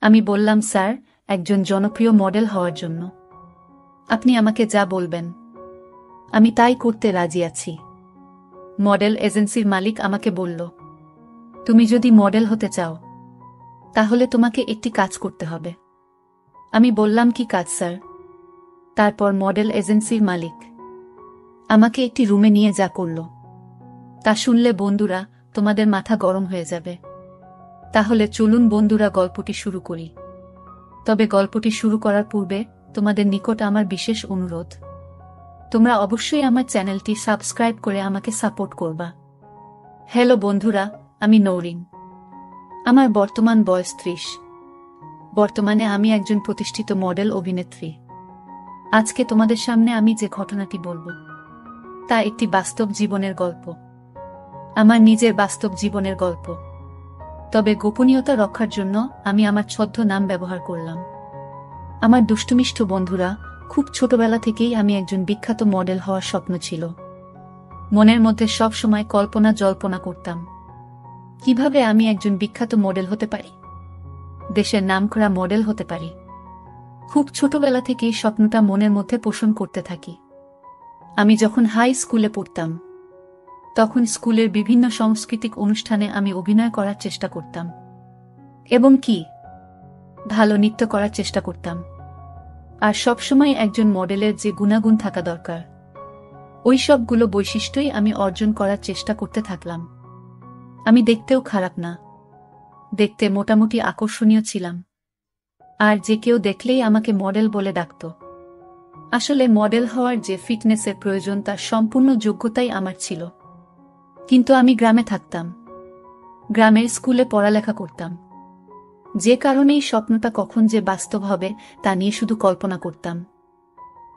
আমি বললাম, স্যার, একজন জনপ্রিয় মডেল হওয়ার জন্য আপনি আমাকে যা বলবেন আমি তাই করতে রাজি আছি। মডেল এজেন্সির মালিক আমাকে বলল, তুমি যদি মডেল হতে চাও তাহলে তোমাকে একটি কাজ করতে হবে। আমি বললাম, কি কাজ স্যার? তারপর মডেল এজেন্সির মালিক আমাকে একটি রুমে নিয়ে যা করল তা শুনলে বন্ধুরা তোমাদের মাথা গরম হয়ে যাবে। তাহলে চলুন বন্ধুরা গল্পটি শুরু করি। তবে গল্পটি শুরু করার পূর্বে তোমাদের নিকট আমার বিশেষ অনুরোধ, তোমরা অবশ্যই আমার চ্যানেলটি সাবস্ক্রাইব করে আমাকে সাপোর্ট করবা। হ্যালো বন্ধুরা, আমি নৌরিন। আমার বর্তমান বয়স 30। বর্তমানে আমি একজন প্রতিষ্ঠিত মডেল অভিনেত্রী। আজকে তোমাদের সামনে আমি যে ঘটনাটি বলবো তা একটি বাস্তব জীবনের গল্প, আমার নিজের বাস্তব জীবনের গল্প। তবে গোপনীয়তা রক্ষার জন্য আমি আমার ছদ্ম নাম ব্যবহার করলাম। আমার দুষ্টুমিষ্ঠ বন্ধুরা, খুব ছোটবেলা থেকেই আমি একজন বিখ্যাত মডেল হওয়ার স্বপ্ন ছিল। মনের মধ্যে সব সময় কল্পনা জল্পনা করতাম, কিভাবে আমি একজন বিখ্যাত মডেল হতে পারি, দেশের নামকরা মডেল হতে পারি। খুব ছোটবেলা থেকেই স্বপ্নটা মনের মধ্যে পোষণ করতে থাকি। আমি যখন হাই স্কুলে পড়তাম তখন স্কুলের বিভিন্ন সাংস্কৃতিক অনুষ্ঠানে আমি অভিনয় করার চেষ্টা করতাম এবং ভালো নৃত্য করার চেষ্টা করতাম। আর সবসময় একজন মডেলের যে গুণাগুণ থাকা দরকার ওই সবগুলো বৈশিষ্ট্যই আমি অর্জন করার চেষ্টা করতে থাকলাম। আমি দেখতেও খারাপ না, দেখতে মোটামুটি আকর্ষণীয় ছিলাম। আর যে কেউ দেখলেই আমাকে মডেল বলে ডাকত। আসলে মডেল হওয়ার যে ফিটনেসের প্রয়োজন তার সম্পূর্ণ যোগ্যতাই আমার ছিল। কিন্তু আমি গ্রামে থাকতাম, গ্রামের স্কুলে পড়ালেখা করতাম, যে কারণেই স্বপ্নটা কখন যে বাস্তব হবে তা নিয়ে শুধু কল্পনা করতাম।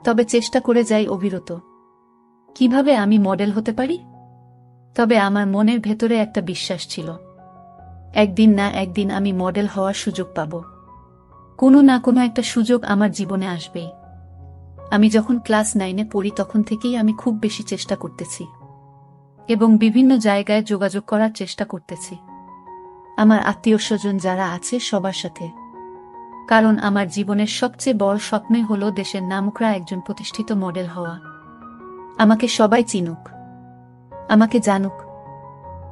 তবে চেষ্টা করে যাই অবিরত, কিভাবে আমি মডেল হতে পারি। তবে আমার মনের ভেতরে একটা বিশ্বাস ছিল, একদিন না একদিন আমি মডেল হওয়ার সুযোগ পাব। কোনো না কোনো একটা সুযোগ আমার জীবনে আসবেই। আমি যখন ক্লাস 9-এ পড়ি তখন থেকেই আমি খুব বেশি চেষ্টা করতেছি এবং বিভিন্ন জায়গায় যোগাযোগ করার চেষ্টা করতেছি আমার আত্মীয়স্বজন যারা আছে সবার সাথে। কারণ আমার জীবনের সবচেয়ে বড় স্বপ্নই হল দেশের নামকরা একজন প্রতিষ্ঠিত মডেল হওয়া। আমাকে সবাই চিনুক, আমাকে জানুক,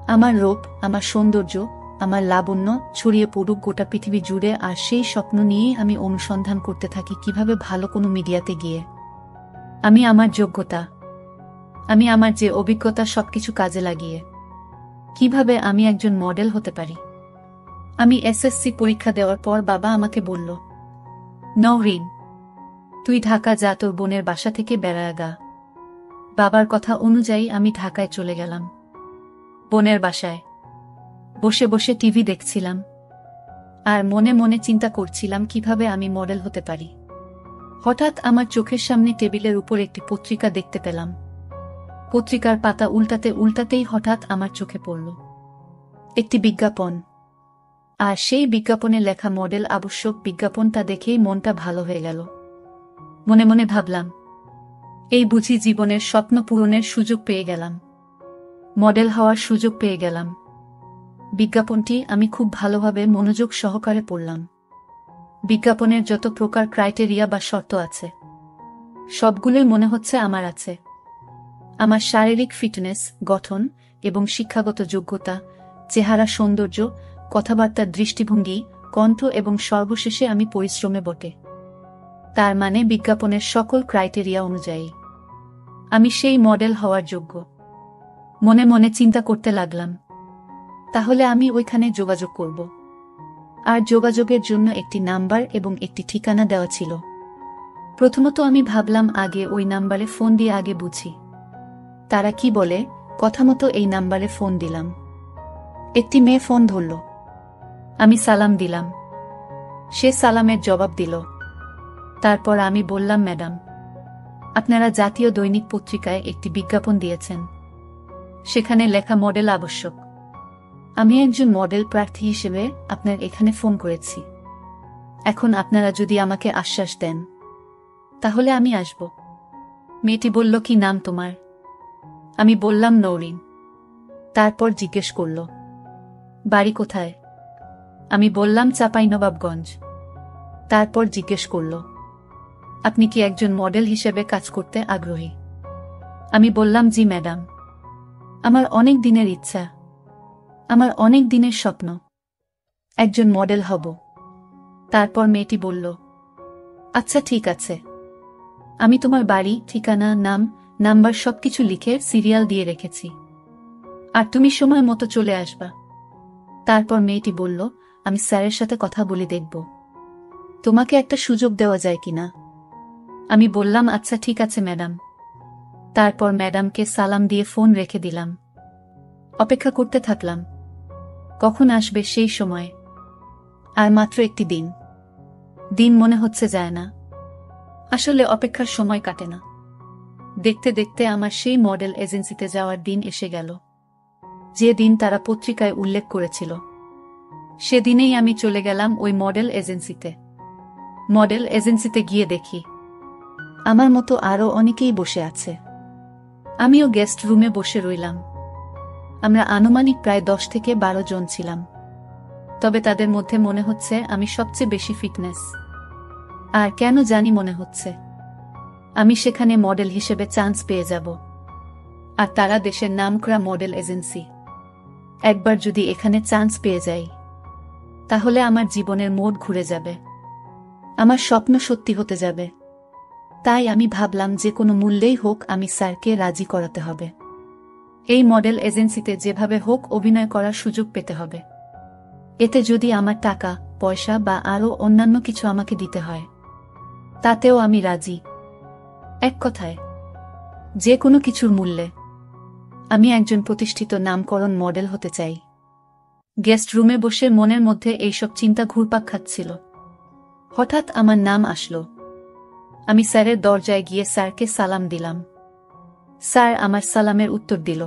আমার রূপ, আমার সৌন্দর্য, আমার লাবণ্য ছড়িয়ে পড়ুক গোটা পৃথিবী জুড়ে। আর সেই স্বপ্ন নিয়েই আমি অনুসন্ধান করতে থাকি কিভাবে ভালো কোনো মিডিয়াতে গিয়ে আমি আমার যোগ্যতা, আমি আমার যে অভিজ্ঞতা সবকিছু কাজে লাগিয়ে কিভাবে আমি একজন মডেল হতে পারি। আমি এসএসসি পরীক্ষা দেওয়ার পর বাবা আমাকে বলল, নওরিন, তুই ঢাকা যা, তোর বোনের বাসা থেকে বেড়ায় গা। বাবার কথা অনুযায়ী আমি ঢাকায় চলে গেলাম। বোনের বাসায় বসে বসে টিভি দেখছিলাম আর মনে মনে চিন্তা করছিলাম কিভাবে আমি মডেল হতে পারি। হঠাৎ আমার চোখের সামনে টেবিলের উপর একটি পত্রিকা দেখতে পেলাম। পত্রিকার পাতা উল্টাতে উল্টাতেই হঠাৎ আমার চোখে পড়ল একটি বিজ্ঞাপন। আর সেই বিজ্ঞাপনে লেখা মডেল আবশ্যক বিজ্ঞাপনটা দেখেই মনটা ভালো হয়ে গেল। মনে মনে ভাবলাম, এই বুঝি জীবনের স্বপ্ন পূরণের সুযোগ পেয়ে গেলাম, মডেল হওয়ার সুযোগ পেয়ে গেলাম। বিজ্ঞাপনটি আমি খুব ভালোভাবে মনোযোগ সহকারে পড়লাম। বিজ্ঞাপনের যত প্রকার ক্রাইটেরিয়া বা শর্ত আছে সবগুলোই মনে হচ্ছে আমার আছে। আমার শারীরিক ফিটনেস, গঠন এবং শিক্ষাগত যোগ্যতা, চেহারা সৌন্দর্য, কথাবার্তার দৃষ্টিভঙ্গি, কণ্ঠ এবং সর্বশেষে আমি পরিশ্রমে বটে। তার মানে বিজ্ঞাপনের সকল ক্রাইটেরিয়া অনুযায়ী আমি সেই মডেল হওয়ার যোগ্য। মনে মনে চিন্তা করতে লাগলাম, তাহলে আমি ওইখানে যোগাযোগ করব। আর যোগাযোগের জন্য একটি নাম্বার এবং একটি ঠিকানা দেওয়া ছিল। প্রথমত আমি ভাবলাম আগে ওই নাম্বারে ফোন দিয়ে আগে বুঝি তারা কি বলে। কথা মতো এই নাম্বারে ফোন দিলাম। একটি মেয়ে ফোন ধরল। আমি সালাম দিলাম, সে সালামের জবাব দিল। তারপর আমি বললাম, ম্যাডাম, আপনারা জাতীয় দৈনিক পত্রিকায় একটি বিজ্ঞাপন দিয়েছেন, সেখানে লেখা মডেল আবশ্যক। আমি একজন মডেল প্রার্থী হিসেবে আপনার এখানে ফোন করেছি। এখন আপনারা যদি আমাকে আশ্বাস দেন তাহলে আমি আসব। মেয়েটি বলল, কি নাম তোমার? আমি বললাম, নওরিন। তারপর জিজ্ঞেস করল, বাড়ি কোথায়? আমি বললাম চাঁপাইনবাবগঞ্জ। তারপর জিজ্ঞেস করল, আপনি কি একজন মডেল হিসেবে কাজ করতে আগ্রহী? আমি বললাম, জি ম্যাডাম, আমার অনেক দিনের ইচ্ছা, আমার অনেক দিনের স্বপ্ন, একজন মডেল হব। তারপর মেয়েটি বলল, আচ্ছা ঠিক আছে, আমি তোমার বাড়ি, ঠিকানা, নাম, নাম্বার সবকিছু লিখে সিরিয়াল দিয়ে রেখেছি, আর তুমি সময় মতো চলে আসবা। তারপর মেয়েটি বলল, আমি স্যারের সাথে কথা বলে দেখব, তোমাকে একটা সুযোগ দেওয়া যায় কিনা। আমি বললাম, আচ্ছা ঠিক আছে ম্যাডাম। তারপর ম্যাডামকে সালাম দিয়ে ফোন রেখে দিলাম। অপেক্ষা করতে থাকলাম, কখন আসবে সেই সময়। আর মাত্র একটি দিন, দিন মনে হচ্ছে যায় না। আসলে অপেক্ষার সময় কাটে না। দেখতে দেখতে আমার সেই মডেল এজেন্সিতে যাওয়ার দিন এসে গেল, যে দিন তারা পত্রিকায় উল্লেখ করেছিল। সেদিনেই আমি চলে গেলাম ওই মডেল এজেন্সিতে। মডেল এজেন্সিতে গিয়ে দেখি আমার মতো আরও অনেকেই বসে আছে। আমিও গেস্ট রুমে বসে রইলাম। আমরা আনুমানিক প্রায় 10 থেকে 12 জন ছিলাম। তবে তাদের মধ্যে মনে হচ্ছে আমি সবচেয়ে বেশি ফিটনেস। আর কেন জানি মনে হচ্ছে আমি সেখানে মডেল হিসেবে চান্স পেয়ে যাব। আর তারা দেশের নামকরা মডেল এজেন্সি। একবার যদি এখানে চান্স পেয়ে যাই, তাহলে আমার জীবনের মোড় ঘুরে যাবে, আমার স্বপ্ন সত্যি হতে যাবে। তাই আমি ভাবলাম যে কোনো মূল্যেই হোক আমি স্যারকে রাজি করাতে হবে। এই মডেল এজেন্সিতে যেভাবে হোক অভিনয় করার সুযোগ পেতে হবে। এতে যদি আমার টাকা পয়সা বা আরও অন্যান্য কিছু আমাকে দিতে হয়, তাতেও আমি রাজি। এক কথায়, যে কোনো কিছুর মূল্যে আমি একজন প্রতিষ্ঠিত নামকরণ মডেল হতে চাই। গেস্ট রুমে বসে মনের মধ্যে এইসব চিন্তা ঘুরপাক খাচ্ছিল। হঠাৎ আমার নাম আসলো। আমি স্যারের দরজায় গিয়ে স্যারকে সালাম দিলাম। স্যার আমার সালামের উত্তর দিল।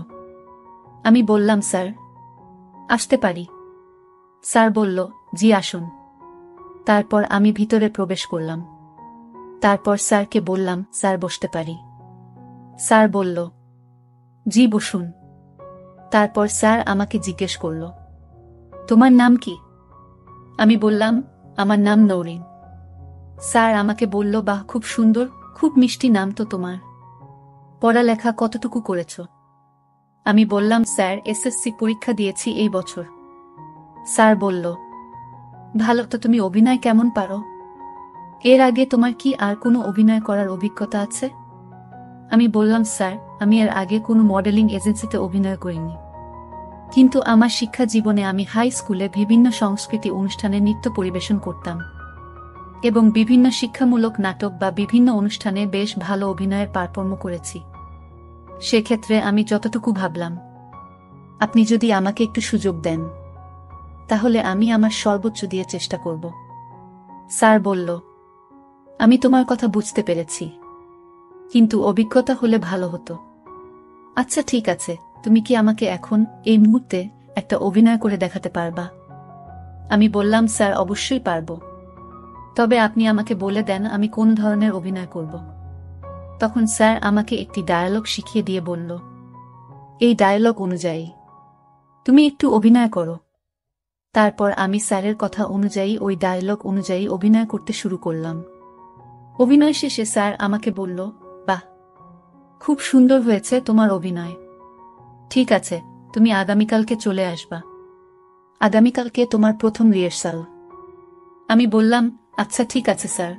আমি বললাম, স্যার আসতে পারি? স্যার বলল, জি আসুন। তারপর আমি ভিতরে প্রবেশ করলাম। তারপর স্যারকে বললাম, স্যার বসতে পারি? স্যার বলল, জি বসুন। তারপর স্যার আমাকে জিজ্ঞেস করল, তোমার নাম কি? আমি বললাম, আমার নাম নৌরিন। স্যার আমাকে বলল, বাহ, খুব সুন্দর, খুব মিষ্টি নাম তো তোমার। পড়ালেখা কতটুকু করেছ? আমি বললাম, স্যার এসএসসি পরীক্ষা দিয়েছি এই বছর। স্যার বলল, ভালো তো, তুমি অভিনয় কেমন পারো? এর আগে তোমার কি আর কোনো অভিনয় করার অভিজ্ঞতা আছে? আমি বললাম, স্যার আমি এর আগে কোনো মডেলিং এজেন্সিতে অভিনয় করিনি, কিন্তু আমার শিক্ষা জীবনে আমি হাই স্কুলে বিভিন্ন সংস্কৃতি অনুষ্ঠানে নৃত্য পরিবেশন করতাম এবং বিভিন্ন শিক্ষামূলক নাটক বা বিভিন্ন অনুষ্ঠানে বেশ ভালো অভিনয়ের পারফর্ম করেছি। সেক্ষেত্রে আমি যতটুকু ভাবলাম, আপনি যদি আমাকে একটু সুযোগ দেন, তাহলে আমি আমার সর্বোচ্চ দিয়ে চেষ্টা করব। স্যার বলল, আমি তোমার কথা বুঝতে পেরেছি, কিন্তু অভিজ্ঞতা হলে ভালো হতো। আচ্ছা ঠিক আছে, তুমি কি আমাকে এখন এই মুহূর্তে একটা অভিনয় করে দেখাতে পারবা? আমি বললাম, স্যার অবশ্যই পারব, তবে আপনি আমাকে বলে দেন আমি কোন ধরনের অভিনয় করব। তখন স্যার আমাকে একটি ডায়ালগ শিখিয়ে দিয়ে বলল, এই ডায়ালগ অনুযায়ী তুমি একটু অভিনয় করো। তারপর আমি স্যারের কথা অনুযায়ী ওই ডায়ালগ অনুযায়ী অভিনয় করতে শুরু করলাম। অভিনয় শেষে স্যার আমাকে বলল, বাহ, খুব সুন্দর হয়েছে তোমার অভিনয়। ঠিক আছে, তুমি আগামীকালকে চলে আসবা। আগামীকালকে তোমার প্রথম রিহার্সাল। আমি বললাম, আচ্ছা ঠিক আছে স্যার,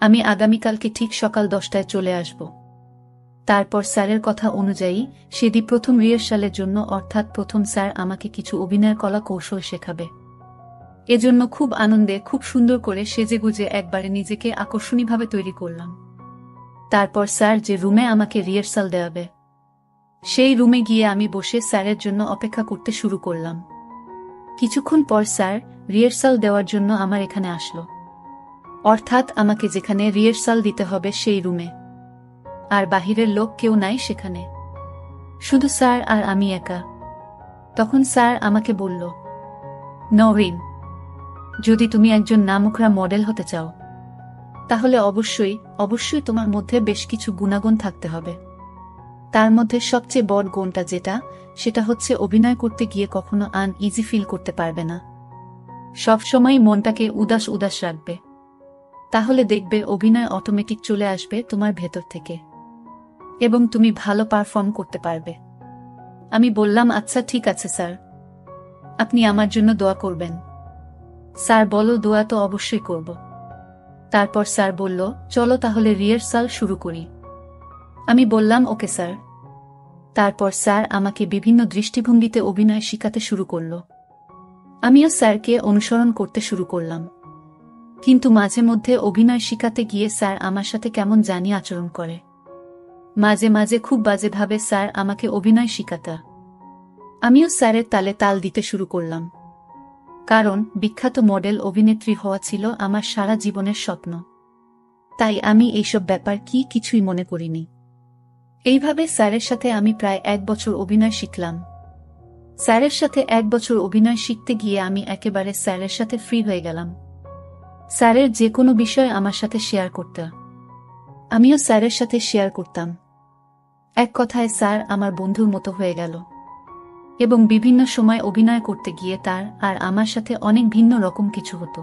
আমি আগামীকালকে ঠিক সকাল 10টায় চলে আসব। তারপর স্যারের কথা অনুযায়ী সেদিন প্রথম রিহার্সালের জন্য, অর্থাৎ প্রথম স্যার আমাকে কিছু অভিনয়ের কলা কৌশল শেখাবে। এজন্য খুব আনন্দে খুব সুন্দর করে সেজেগুজে একবারে নিজেকে আকর্ষণীয়ভাবে তৈরি করলাম। তারপর স্যার যে রুমে আমাকে রিহার্সাল দেওয়াবে, সেই রুমে গিয়ে আমি বসে স্যারের জন্য অপেক্ষা করতে শুরু করলাম। কিছুক্ষণ পর স্যার রিহার্সাল দেওয়ার জন্য আমার এখানে আসলো, অর্থাৎ আমাকে যেখানে রিহার্সাল দিতে হবে সেই রুমে। আর বাহিরের লোক কেউ নাই সেখানে, শুধু স্যার আর আমি একা। তখন স্যার আমাকে বলল, নওরিন, যদি তুমি একজন নামকরা মডেল হতে চাও, তাহলে অবশ্যই তোমার মধ্যে বেশ কিছু গুণাগুণ থাকতে হবে। তার মধ্যে সবচেয়ে বড় গুণটা সেটা হচ্ছে অভিনয় করতে গিয়ে কখনো আনইজি ফিল করতে পারবে না। সবসময় মনটাকে উদাস উদাস রাখবে, তাহলে দেখবে অভিনয় অটোমেটিক চলে আসবে তোমার ভেতর থেকে এবং তুমি ভালো পারফর্ম করতে পারবে। আমি বললাম, আচ্ছা ঠিক আছে স্যার, আপনি আমার জন্য দোয়া করবেন। স্যার বলল, দোয়া তো অবশ্যই করব। তারপর স্যার বলল, চলো তাহলে রিহার্সাল শুরু করি। আমি বললাম, ওকে স্যার। তারপর স্যার আমাকে বিভিন্ন দৃষ্টিভঙ্গিতে অভিনয় শিখাতে শুরু করল। আমিও স্যারকে অনুসরণ করতে শুরু করলাম। কিন্তু মাঝে মধ্যে অভিনয় শিখাতে গিয়ে স্যার আমার সাথে কেমন জানি আচরণ করে। মাঝে মাঝে খুব বাজেভাবে স্যার আমাকে অভিনয় শিখাতা। আমিও স্যারের তালে তাল দিতে শুরু করলাম, কারণ বিখ্যাত মডেল অভিনেত্রী হওয়া ছিল আমার সারা জীবনের স্বপ্ন। তাই আমি এইসব ব্যাপার কিছুই মনে করিনি। এইভাবে স্যারের সাথে আমি প্রায় 1 বছর অভিনয় শিখলাম। স্যারের সাথে 1 বছর অভিনয় শিখতে গিয়ে আমি একেবারে স্যারের সাথে ফ্রি হয়ে গেলাম। স্যারের যে কোনো বিষয় আমার সাথে শেয়ার করতে, আমিও স্যারের সাথে শেয়ার করতাম। এক কথায় স্যার আমার বন্ধুর মতো হয়ে গেল এবং বিভিন্ন সময় অভিনয় করতে গিয়ে তার আর আমার সাথে অনেক ভিন্ন রকম কিছু হতো।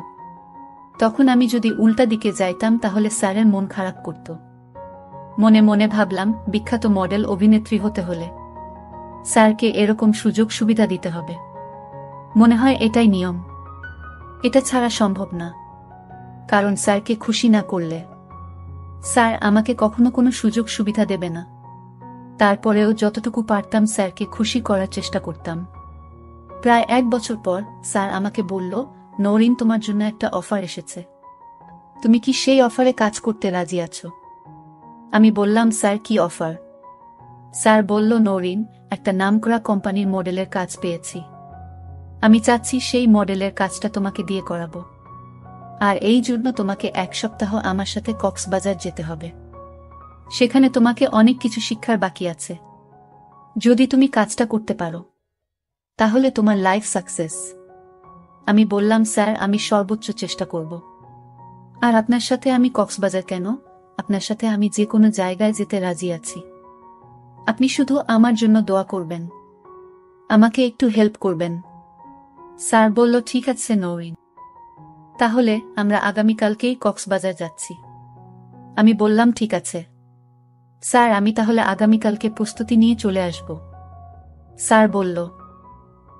তখন আমি যদি উল্টা দিকে যাইতাম তাহলে স্যারের মন খারাপ করত। মনে মনে ভাবলাম, বিখ্যাত মডেল অভিনেত্রী হতে হলে স্যারকে এরকম সুযোগ সুবিধা দিতে হবে। মনে হয় এটাই নিয়ম, এটা ছাড়া সম্ভব না, কারণ স্যারকে খুশি না করলে স্যার আমাকে কখনো কোনো সুযোগ সুবিধা দেবে না। তারপরেও যতটুকু পারতাম স্যারকে খুশি করার চেষ্টা করতাম। প্রায় 1 বছর পর স্যার আমাকে বলল, নওরিন, তোমার জন্য একটা অফার এসেছে, তুমি কি সেই অফারে কাজ করতে রাজি আছো? আমি বললাম, স্যার কি অফার? স্যার বলল, নওরিন, একটা নামকরা কোম্পানির মডেলের কাজ পেয়েছি। আমি চাচ্ছি সেই মডেলের কাজটা তোমাকে দিয়ে করাবো, আর এই জন্য তোমাকে 1 সপ্তাহ আমার সাথে কক্সবাজার যেতে হবে। সেখানে তোমাকে অনেক কিছু শিক্ষার বাকি আছে। যদি তুমি কাজটা করতে পারো তাহলে তোমার লাইফ সাকসেস। আমি বললাম, স্যার আমি সর্বোচ্চ চেষ্টা করব। আর আপনার সাথে আমি কক্সবাজার কেন, আপনার সাথে আমি যে কোনো জায়গায় যেতে রাজি আছি। আপনি শুধু আমার জন্য দোয়া করবেন, আমাকে একটু হেল্প করবেন। স্যার বলল, ঠিক আছে নওরিন, তাহলে আমরা আগামীকালকেই কক্সবাজার যাচ্ছি। আমি বললাম, ঠিক আছে স্যার, আমি তাহলে আগামীকালকে প্রস্তুতি নিয়ে চলে আসব। স্যার বলল,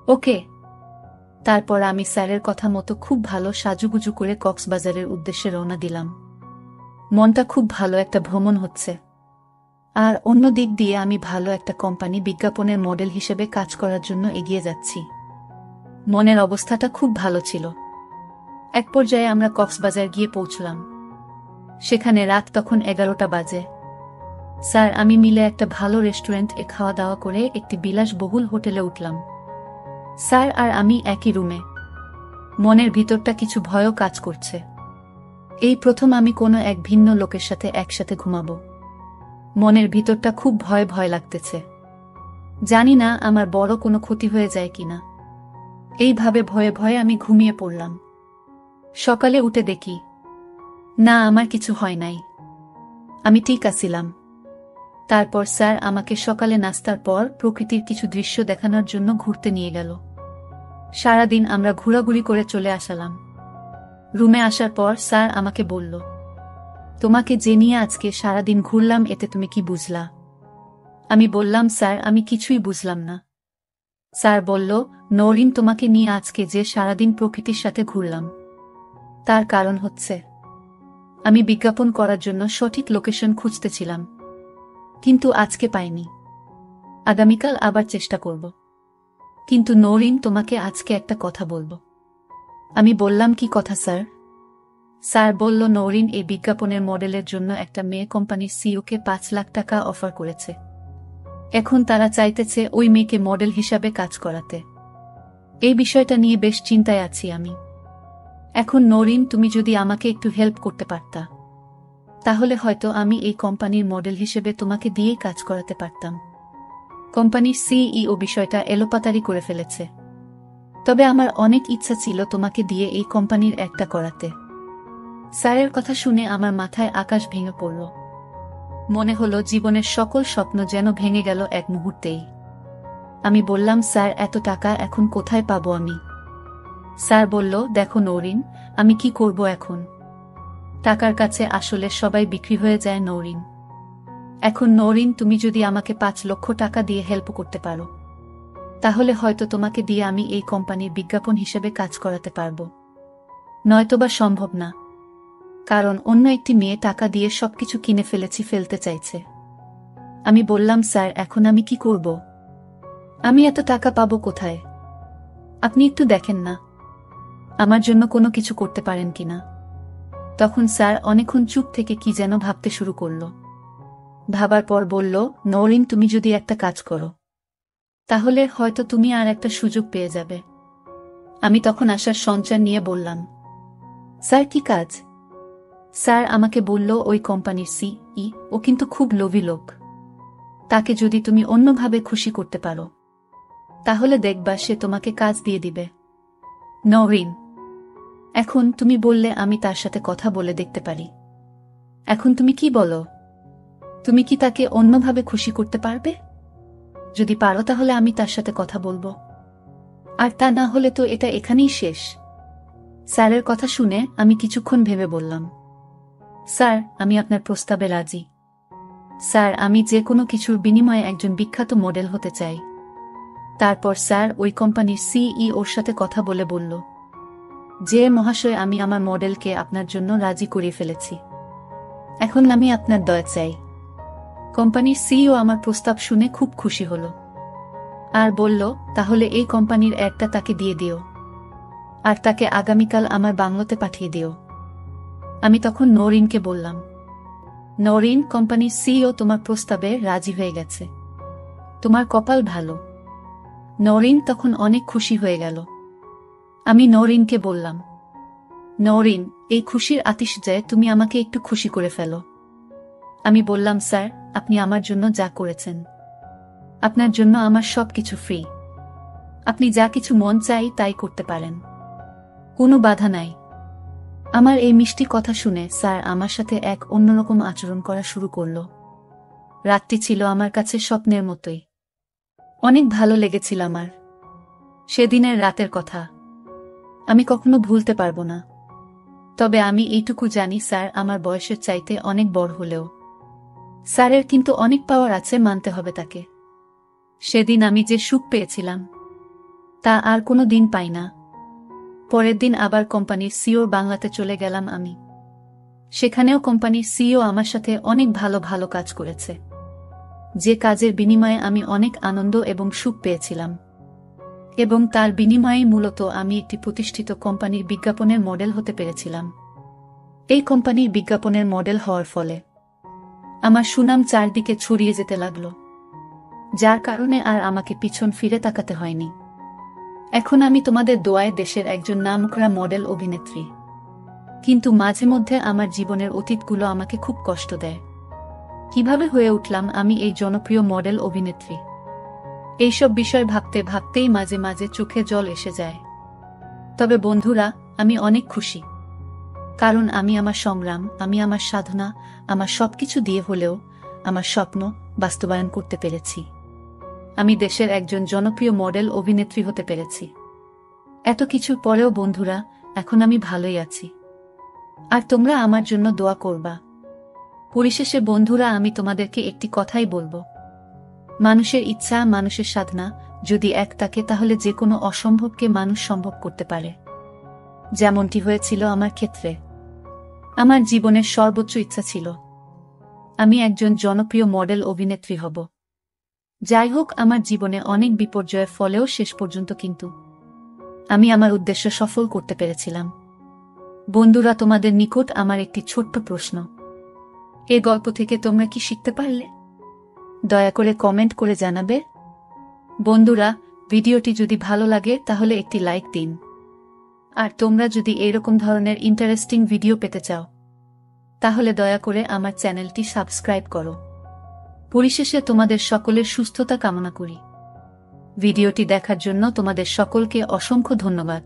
ওকে। তারপর আমি স্যারের কথা মতো খুব ভালো সাজুগুজু করে কক্সবাজারের উদ্দেশ্যে রওনা দিলাম। মনটা খুব ভালো, একটা ভ্রমণ হচ্ছে। আর অন্য দিক দিয়ে আমি ভালো একটা কোম্পানি বিজ্ঞাপনের মডেল হিসেবে কাজ করার জন্য এগিয়ে যাচ্ছি। মনের অবস্থাটা খুব ভালো ছিল। এক পর্যায়ে আমরা কক্সবাজার গিয়ে পৌঁছলাম। সেখানে রাত তখন 11টা বাজে। স্যার আমি মিলে একটা ভালো রেস্টুরেন্টে খাওয়া দাওয়া করে একটি বিলাসবহুল হোটেলে উঠলাম। স্যার আর আমি একই রুমে। মনের ভিতরটা কিছু ভয়ও কাজ করছে। এই প্রথম আমি কোনো এক ভিন্ন লোকের সাথে একসাথে ঘুমাবো। মনের ভিতরটা খুব ভয় ভয় লাগতেছে। জানি না আমার বড় কোনো ক্ষতি হয়ে যায় কিনা। এইভাবে ভয়ে ভয়ে আমি ঘুমিয়ে পড়লাম। সকালে উঠে দেখি, না, আমার কিছু হয় নাই, আমি ঠিক আছিলাম। তারপর স্যার আমাকে সকালে নাস্তার পর প্রকৃতির কিছু দৃশ্য দেখানোর জন্য ঘুরতে নিয়ে গেল। সারাদিন আমরা ঘোরাঘুরি করে চলে আসলাম। রুমে আসার পর স্যার আমাকে বলল, তোমাকে যে নিয়ে আজকে সারাদিন ঘুরলাম এতে তুমি কি বুঝলা? আমি বললাম, স্যার আমি কিছুই বুঝলাম না। স্যার বলল, নওরিন, তোমাকে নিয়ে আজকে যে সারাদিন প্রকৃতির সাথে ঘুরলাম তার কারণ হচ্ছে আমি বিজ্ঞাপন করার জন্য সঠিক লোকেশন খুঁজতেছিলাম, কিন্তু আজকে পাইনি। আগামীকাল আবার চেষ্টা করব। কিন্তু নওরিন, তোমাকে আজকে একটা কথা বলবো। আমি বললাম, কি কথা স্যার? স্যার বলল, নওরিন, এই বিজ্ঞাপনের মডেলের জন্য একটা মেয়ে কোম্পানির সিইওকে 5 লাখ টাকা অফার করেছে। এখন তারা চাইতেছে ওই মেয়েকে মডেল হিসাবে কাজ করাতে। এই বিষয়টা নিয়ে বেশ চিন্তায় আছি আমি। এখন নওরিন, তুমি যদি আমাকে একটু হেল্প করতে পারতা তাহলে হয়তো আমি এই কোম্পানির মডেল হিসেবে তোমাকে দিয়েই কাজ করাতে পারতাম। কোম্পানির সিইও বিষয়টা এলোপাতাড়ি করে ফেলেছে, তবে আমার অনেক ইচ্ছা ছিল তোমাকে দিয়ে এই কোম্পানির একটা করাতে। স্যারের কথা শুনে আমার মাথায় আকাশ ভেঙে পড়ল। মনে হলো জীবনের সকল স্বপ্ন যেন ভেঙে গেল এক মুহূর্তেই। আমি বললাম, স্যার এত টাকা এখন কোথায় পাবো আমি? স্যার বলল, দেখো নৌরিন, আমি কি করব এখন? টাকার কাছে আসলে সবাই বিক্রি হয়ে যায় নৌরিন। এখন নৌরিন, তুমি যদি আমাকে 5 লক্ষ টাকা দিয়ে হেল্প করতে পারো, তাহলে হয়তো তোমাকে দিয়ে আমি এই কোম্পানির বিজ্ঞাপন হিসেবে কাজ করাতে পারব। নয়তোবা সম্ভব না, কারণ অন্য একটি মেয়ে টাকা দিয়ে সবকিছু কিনে ফেলতে চাইছে। আমি বললাম, স্যার, এখন আমি কি করব? আমি এত টাকা পাবো কোথায়? আপনি একটু দেখেন না, আমার জন্য কোনো কিছু করতে পারেন কিনা। তখন স্যার অনেকক্ষণ চুপ থেকে কি যেন ভাবতে শুরু করল। ভাবার পর বলল, নৌরিন, তুমি যদি একটা কাজ করো, তাহলে হয়তো তুমি আর একটা সুযোগ পেয়ে যাবে। আমি তখন আসার সঞ্চার নিয়ে বললাম, স্যার, কি কাজ? স্যার আমাকে বলল, ওই কোম্পানির ও কিন্তু খুব লোভী লোক। তাকে যদি তুমি অন্যভাবে খুশি করতে পারো, তাহলে দেখবা সে তোমাকে কাজ দিয়ে দিবে। নৌরিন, এখন তুমি বললে আমি তার সাথে কথা বলে দেখতে পারি। এখন তুমি কি বলো? তুমি কি তাকে অন্যভাবে খুশি করতে পারবে? যদি পারো তাহলে আমি তার সাথে কথা বলবো, আর তা না হলে তো এটা এখানেই শেষ। স্যারের কথা শুনে আমি কিছুক্ষণ ভেবে বললাম, স্যার, আমি আপনার প্রস্তাবে রাজি। স্যার, আমি যে কোনো কিছুর বিনিময়ে একজন বিখ্যাত মডেল হতে চাই। তারপর স্যার ওই কোম্পানির সিইওর সাথে কথা বলে বলল, যে মহাশয়, আমি আমার মডেলকে আপনার জন্য রাজি করিয়ে ফেলেছি। এখন আমি আপনার দয়া চাই। কোম্পানির সিইও আমার প্রস্তাব শুনে খুব খুশি হল, আর বলল, তাহলে এই কোম্পানির অ্যাডটা তাকে দিয়ে দিও, আর তাকে আগামীকাল আমার বাংলোতে পাঠিয়ে দিও। আমি তখন নৌরিনকে বললাম, নৌরিন, কোম্পানির সিইও তোমার প্রস্তাবে রাজি হয়ে গেছে। তোমার কপাল ভালো। নৌরিন তখন অনেক খুশি হয়ে গেল। আমি নৌরিনকে বললাম, নৌরিন, এই খুশির আতিশয্যে তুমি আমাকে একটু খুশি করে ফেলো। আমি বললাম, স্যার, আপনি আমার জন্য যা করেছেন, আপনার জন্য আমার সবকিছু ফ্রি। আপনি যা কিছু মন চাই তাই করতে পারেন, কোনো বাধা নাই। আমার এই মিষ্টি কথা শুনে স্যার আমার সাথে এক অন্যরকম আচরণ করা শুরু করল। রাতটি ছিল আমার কাছে স্বপ্নের মতোই। অনেক ভালো লেগেছিল আমার। সেদিনের রাতের কথা আমি কখনো ভুলতে পারবো না। তবে আমি এইটুকু জানি, স্যার আমার বয়সের চাইতে অনেক বড় হলেও স্যারের কিন্তু অনেক পাওয়ার আছে, মানতে হবে তাকে। সেদিন আমি যে সুখ পেয়েছিলাম, তা আর কোনো দিন পাই না। পরের দিন আবার কোম্পানির সিইওর বাংলাতে চলে গেলাম আমি। সেখানেও কোম্পানির সিইও আমার সাথে অনেক ভালো ভালো কাজ করেছে, যে কাজের বিনিময়ে আমি অনেক আনন্দ এবং সুখ পেয়েছিলাম। এবং তার বিনিময়ে মূলত আমি একটি প্রতিষ্ঠিত কোম্পানির বিজ্ঞাপনের মডেল হতে পেরেছিলাম। এই কোম্পানির বিজ্ঞাপনের মডেল হওয়ার ফলে আমার সুনাম চারদিকে ছড়িয়ে যেতে লাগল, যার কারণে আর আমাকে পিছন ফিরে তাকাতে হয়নি। এখন আমি তোমাদের দোয়ায় দেশের একজন নামকরা মডেল অভিনেত্রী। কিন্তু মাঝে মধ্যে আমার জীবনের অতীতগুলো আমাকে খুব কষ্ট দেয়। কিভাবে হয়ে উঠলাম আমি এই জনপ্রিয় মডেল অভিনেত্রী? এইসব বিষয় ভাবতে ভাবতেই মাঝে মাঝে চোখে জল এসে যায়। তবে বন্ধুরা, আমি অনেক খুশি, কারণ আমি আমার সংগ্রাম, আমি আমার সাধনা, আমার সবকিছু দিয়ে হলেও আমার স্বপ্ন বাস্তবায়ন করতে পেরেছি। আমি দেশের একজন জনপ্রিয় মডেল অভিনেত্রী হতে পেরেছি। এত কিছুর পরেও বন্ধুরা, এখন আমি ভালোই আছি, আর তোমরা আমার জন্য দোয়া করবা। পরিশেষে বন্ধুরা, আমি তোমাদেরকে একটি কথাই বলবো, মানুষের ইচ্ছা, মানুষের সাধনা যদি এক থাকে, তাহলে যে কোনো অসম্ভবকে মানুষ সম্ভব করতে পারে। যেমনটি হয়েছিল আমার ক্ষেত্রে। আমার জীবনের সর্বোচ্চ ইচ্ছা ছিল আমি একজন জনপ্রিয় মডেল অভিনেত্রী হব। যাই হোক, আমার জীবনে অনেক বিপর্যয়ের ফলেও শেষ পর্যন্ত কিন্তু আমি আমার উদ্দেশ্য সফল করতে পেরেছিলাম। বন্ধুরা, তোমাদের নিকট আমার একটি ছোট্ট প্রশ্ন, এই গল্প থেকে তোমরা কি শিখতে পারলে? দয়া করে কমেন্ট করে জানাবে। বন্ধুরা, ভিডিওটি যদি ভালো লাগে তাহলে একটি লাইক দিন। আর তোমরা যদি এইরকম ধরনের ইন্টারেস্টিং ভিডিও পেতে চাও, তাহলে দয়া করে আমার চ্যানেলটি সাবস্ক্রাইব করো। পরিশেষে তোমাদের সকলের সুস্থতা কামনা করি। ভিডিওটি দেখার জন্য তোমাদের সকলকে অসংখ্য ধন্যবাদ।